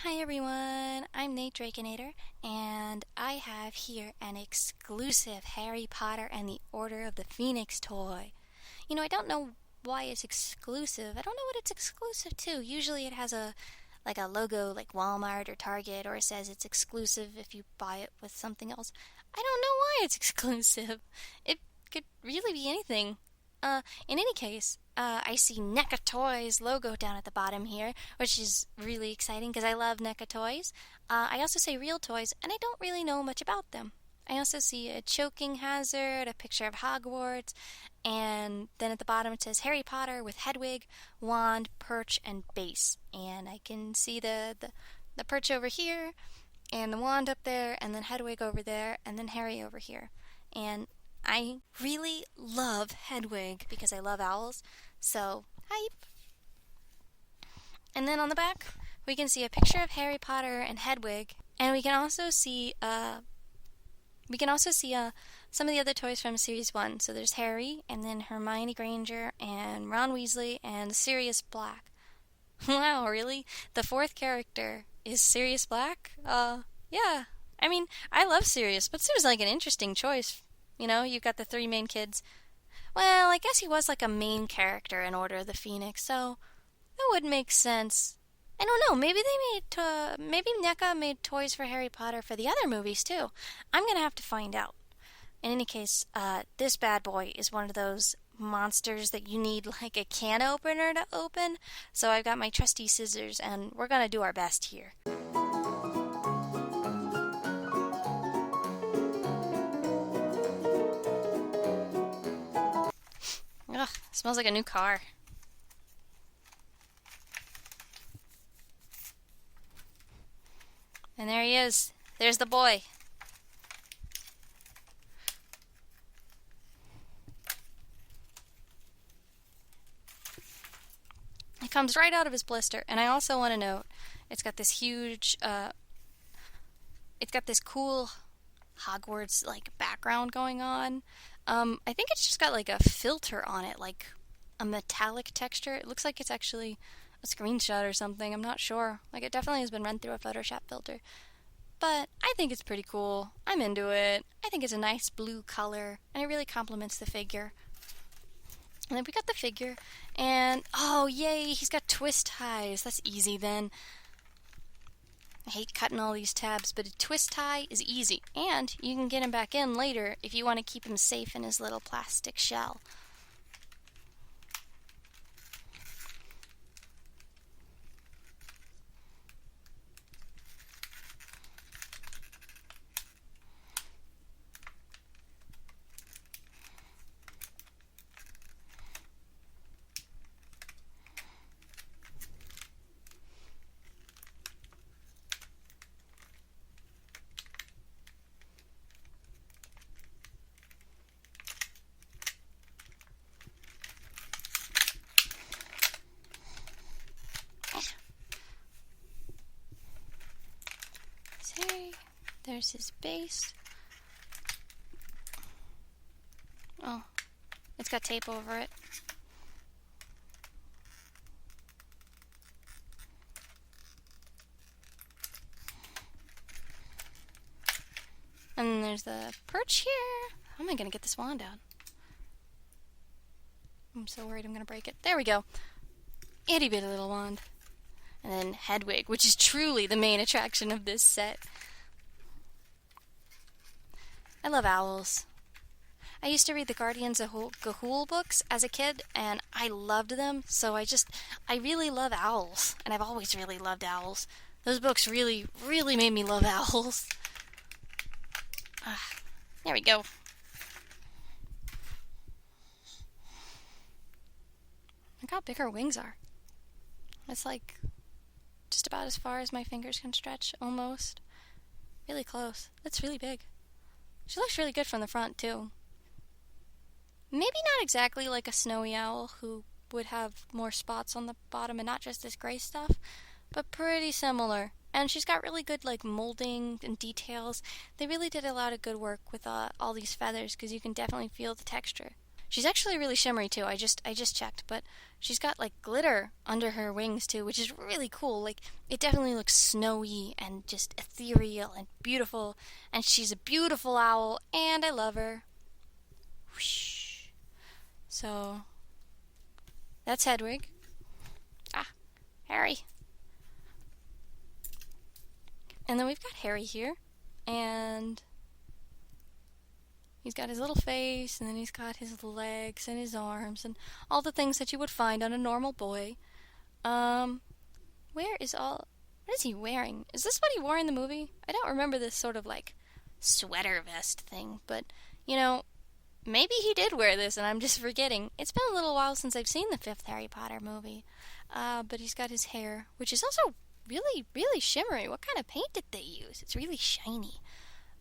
Hi everyone, I'm Nate Drakenator, and I have here an exclusive Harry Potter and the Order of the Phoenix toy. I don't know why it's exclusive. I don't know what it's exclusive to. Usually it has a logo like Walmart or Target, or it says it's exclusive if you buy it with something else. I don't know why it's exclusive. It could really be anything. In any case, I see Neca Toys logo down at the bottom here, which is really exciting because I love Neca Toys. I also say Real Toys, and I don't really know much about them. I also see a choking hazard, a picture of Hogwarts, and then at the bottom it says Harry Potter with Hedwig, wand, perch, and base. And I can see the perch over here, and the wand up there, and then Hedwig over there, and then Harry over here. And I really love Hedwig because I love owls, so hype. And then on the back, we can see a picture of Harry Potter and Hedwig, and we can also see some of the other toys from Series 1. So there's Harry, and then Hermione Granger, and Ron Weasley, and Sirius Black. Wow, really? The fourth character is Sirius Black? Yeah. I mean, I love Sirius, but seems like an interesting choice. You've got the three main kids. Well, I guess he was like a main character in Order of the Phoenix, so that would make sense. I don't know. Maybe NECA made toys for Harry Potter for the other movies too. I'm gonna have to find out. In any case, this bad boy is one of those monsters that you need like a can opener to open. So I've got my trusty scissors, and we're gonna do our best here. Ugh, smells like a new car. And there he is. There's the boy. It comes right out of his blister. And I also want to note, it's got this cool Hogwarts like background going on. I think it's just got like a filter on it, like a metallic texture. It looks like it's actually a screenshot or something. I'm not sure. Like, it definitely has been run through a Photoshop filter. But I think it's pretty cool. I'm into it. I think it's a nice blue color, and it really complements the figure. And then we got the figure, and oh yay, he's got twist ties. That's easy then. I hate cutting all these tabs, but a twist tie is easy, and you can get him back in later if you want to keep him safe in his little plastic shell. There's his base. Oh, it's got tape over it. And then there's the perch here. How am I going to get this wand out? I'm so worried I'm going to break it. There we go. Itty bitty little wand. And then Hedwig, which is truly the main attraction of this set. I love owls. I used to read the Guardians of Ga'Hoole books as a kid, and I loved them, so I really love owls, and I've always really loved owls. Those books really, really made me love owls. There we go. Look how big her wings are. It's like just about as far as my fingers can stretch, almost. Really close. That's really big. She looks really good from the front, too. Maybe not exactly like a snowy owl who would have more spots on the bottom and not just this gray stuff, but pretty similar. And she's got really good like molding and details. They really did a lot of good work with all these feathers because you can definitely feel the texture. She's actually really shimmery too. I just checked, but she's got like glitter under her wings too, which is really cool. Like it definitely looks snowy and just ethereal and beautiful. And she's a beautiful owl, and I love her. Whoosh. So that's Hedwig. Ah, Harry. And then we've got Harry here, and he's got his little face, and then he's got his legs and his arms, and all the things that you would find on a normal boy. Where is all... What is he wearing? Is this what he wore in the movie? I don't remember this sort of, like, sweater vest thing, but, you know, maybe he did wear this, and I'm just forgetting. It's been a little while since I've seen the fifth Harry Potter movie. But he's got his hair, which is also really, really shimmery. What kind of paint did they use? It's really shiny.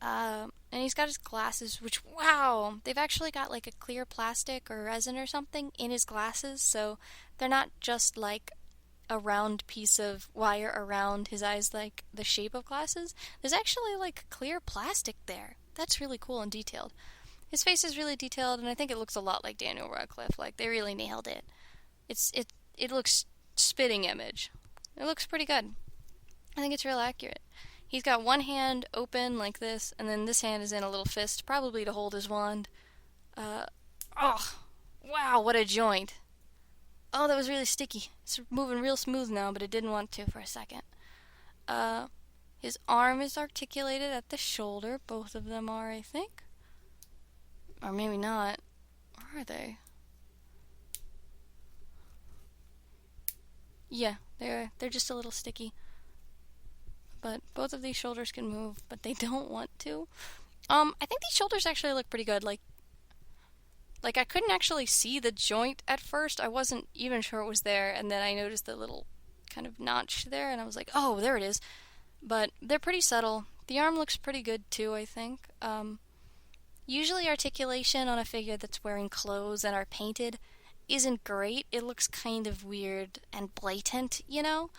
And he's got his glasses, which, wow, they've actually got like a clear plastic or resin or something in his glasses, so they're not just like a round piece of wire around his eyes like the shape of glasses. There's actually like clear plastic there. That's really cool and detailed. His face is really detailed, and I think it looks a lot like Daniel Radcliffe. Like, they really nailed it. It looks spitting image. It looks pretty good. I think it's real accurate. He's got one hand open like this, and then this hand is in a little fist, probably to hold his wand. Oh, wow, what a joint. Oh, that was really sticky. It's moving real smooth now, but it didn't want to for a second. His arm is articulated at the shoulder. Both of them are, I think. Or maybe not. Where are they? Yeah, they're just a little sticky. But both of these shoulders can move, but they don't want to. I think these shoulders actually look pretty good. Like I couldn't actually see the joint at first. I wasn't even sure it was there, and then I noticed the little kind of notch there, and I was like, oh, there it is. But they're pretty subtle. The arm looks pretty good too, I think. Usually articulation on a figure that's wearing clothes and are painted isn't great. It looks kind of weird and blatant, you know?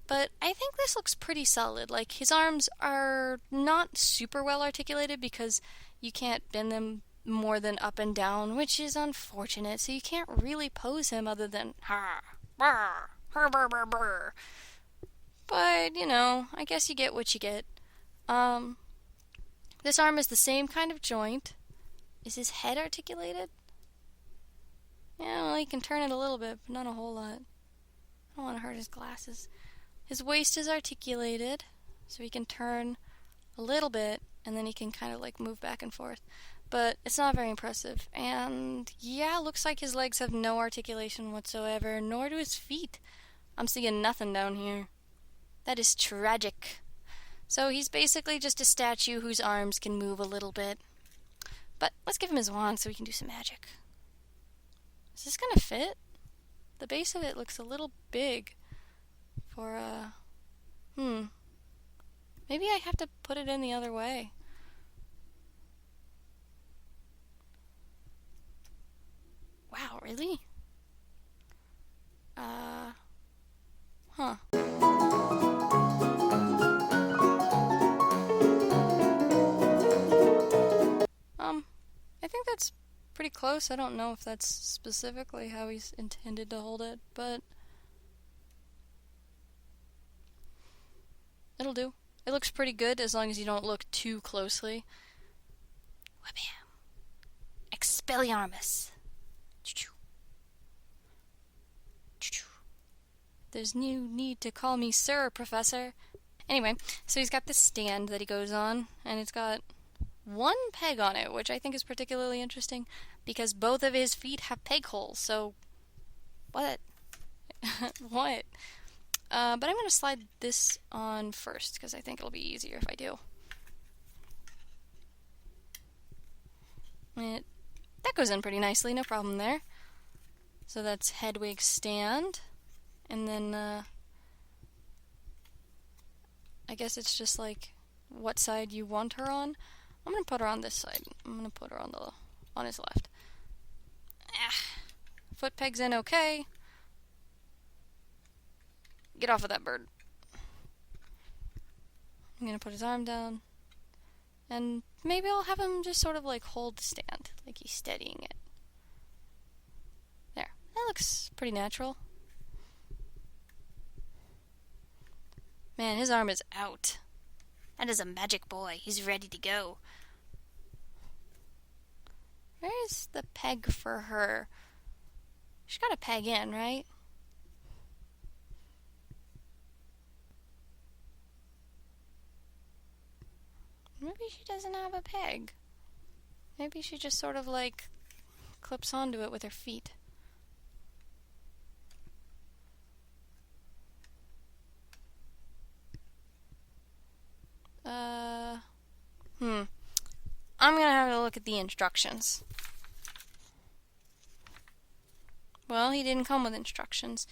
But I think this looks pretty solid. Like, his arms are not super well articulated because you can't bend them more than up and down, which is unfortunate. So you can't really pose him other than ha, brr, her, brr, brr, brr. But, you know, I guess you get what you get. This arm is the same kind of joint. Is his head articulated? Yeah, well, he can turn it a little bit, but not a whole lot. I don't want to hurt his glasses. His waist is articulated, so he can turn a little bit, and then he can kind of like move back and forth. But it's not very impressive. And yeah, looks like his legs have no articulation whatsoever, nor do his feet. I'm seeing nothing down here. That is tragic. So he's basically just a statue whose arms can move a little bit. But let's give him his wand so he can do some magic. Is this gonna fit? The base of it looks a little big for, maybe I have to put it in the other way. Wow, really? Huh. I think that's pretty close. I don't know if that's specifically how he's intended to hold it, but it'll do. It looks pretty good as long as you don't look too closely. Whabam. Expelliarmus. There's no need to call me sir, Professor. Anyway, so he's got this stand that he goes on, and it's got one peg on it, which I think is particularly interesting, because both of his feet have peg holes, so... what? What? But I'm going to slide this on first, because I think it'll be easier if I do. That goes in pretty nicely, no problem there. So that's Hedwig's stand. And then, I guess it's just like what side you want her on. I'm going to put her on this side. I'm going to put her on his left. Foot peg's in okay. Get off of that bird. I'm going to put his arm down. And maybe I'll have him just sort of like hold the stand, like he's steadying it. looks pretty natural. Man, his arm is out. That is a magic boy. He's ready to go. Where's the peg for her? She's got a peg in, right? Maybe she doesn't have a peg. Maybe she just sort of like clips onto it with her feet. I'm gonna have to look at the instructions. Well, he didn't come with instructions.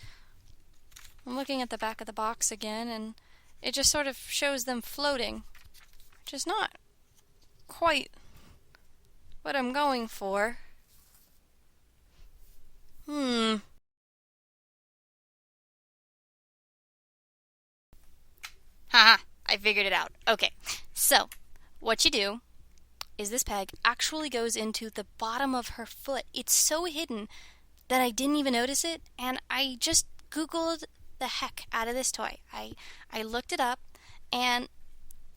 I'm looking at the back of the box again, and it just sort of shows them floating, which is not quite what I'm going for. Haha, I figured it out. Okay, so what you do is this peg actually goes into the bottom of her foot. It's so hidden that I didn't even notice it, and I just Googled the heck out of this toy. I looked it up, and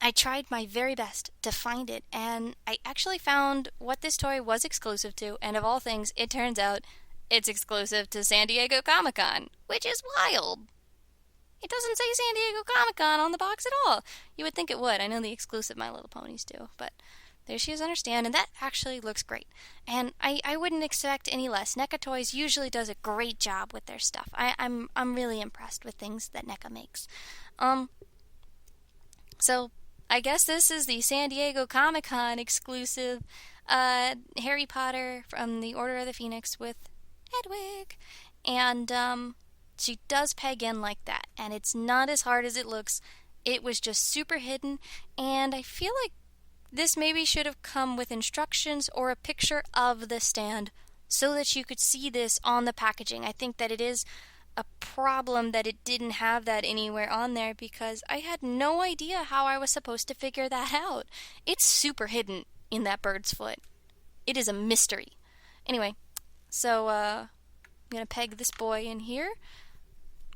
I tried my very best to find it, and I actually found what this toy was exclusive to, and of all things, it turns out it's exclusive to San Diego Comic-Con, which is wild. It doesn't say San Diego Comic-Con on the box at all. You would think it would. I know the exclusive My Little Ponies do, but there she is on her stand, and that actually looks great. And I wouldn't expect any less. Neca Toys usually does a great job with their stuff. I'm really impressed with things that Neca makes. So I guess this is the San Diego Comic-Con exclusive Harry Potter from the Order of the Phoenix with Hedwig. And she does peg in like that, and it's not as hard as it looks. It was just super hidden, and I feel like this maybe should have come with instructions or a picture of the stand so that you could see this on the packaging. I think that it is a problem that it didn't have that anywhere on there, because I had no idea how I was supposed to figure that out. It's super hidden in that bird's foot. It is a mystery. Anyway, so I'm going to peg this boy in here.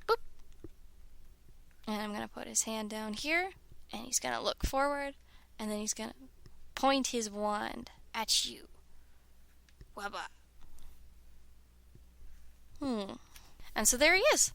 Boop. And I'm going to put his hand down here, and he's going to look forward. And then he's going to point his wand at you. Wabba. And so there he is.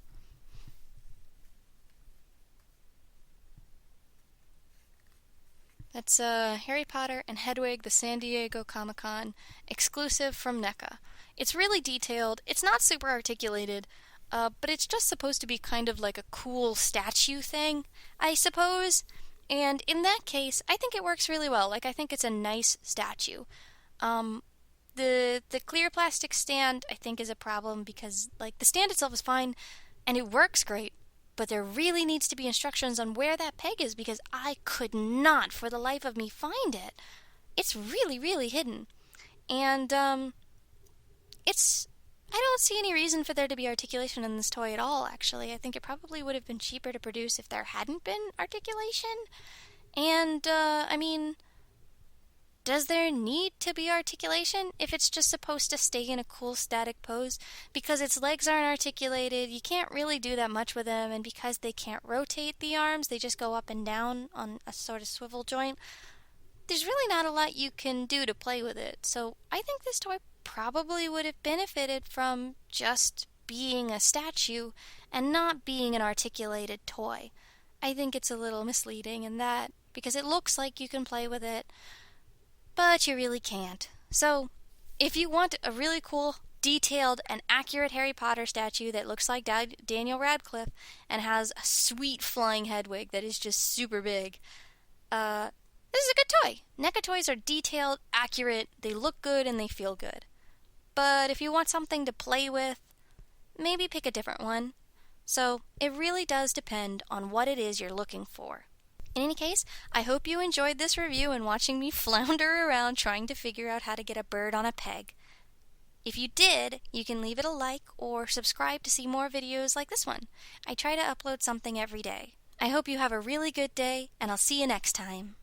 That's Harry Potter and Hedwig, the San Diego Comic-Con exclusive from Neca. It's really detailed. It's not super articulated, but it's just supposed to be kind of like a cool statue thing, I suppose. And in that case, I think it works really well. Like, I think it's a nice statue. The clear plastic stand, I think, is a problem because, like, the stand itself is fine and it works great, but there really needs to be instructions on where that peg is, because I could not, for the life of me, find it. It's really, really hidden. And I don't see any reason for there to be articulation in this toy at all, actually. I think it probably would have been cheaper to produce if there hadn't been articulation. And, I mean, does there need to be articulation if it's just supposed to stay in a cool static pose? Because its legs aren't articulated, you can't really do that much with them, and because they can't rotate the arms, they just go up and down on a sort of swivel joint, there's really not a lot you can do to play with it. So I think this toy probably would have benefited from just being a statue and not being an articulated toy. I think it's a little misleading in that, because it looks like you can play with it, but you really can't. So if you want a really cool, detailed, and accurate Harry Potter statue that looks like Daniel Radcliffe and has a sweet flying Hedwig that is just super big, this is a good toy. Neca toys are detailed, accurate, they look good, and they feel good. But if you want something to play with, maybe pick a different one. So it really does depend on what it is you're looking for. In any case, I hope you enjoyed this review and watching me flounder around trying to figure out how to get a bird on a peg. If you did, you can leave it a like or subscribe to see more videos like this one. I try to upload something every day. I hope you have a really good day, and I'll see you next time.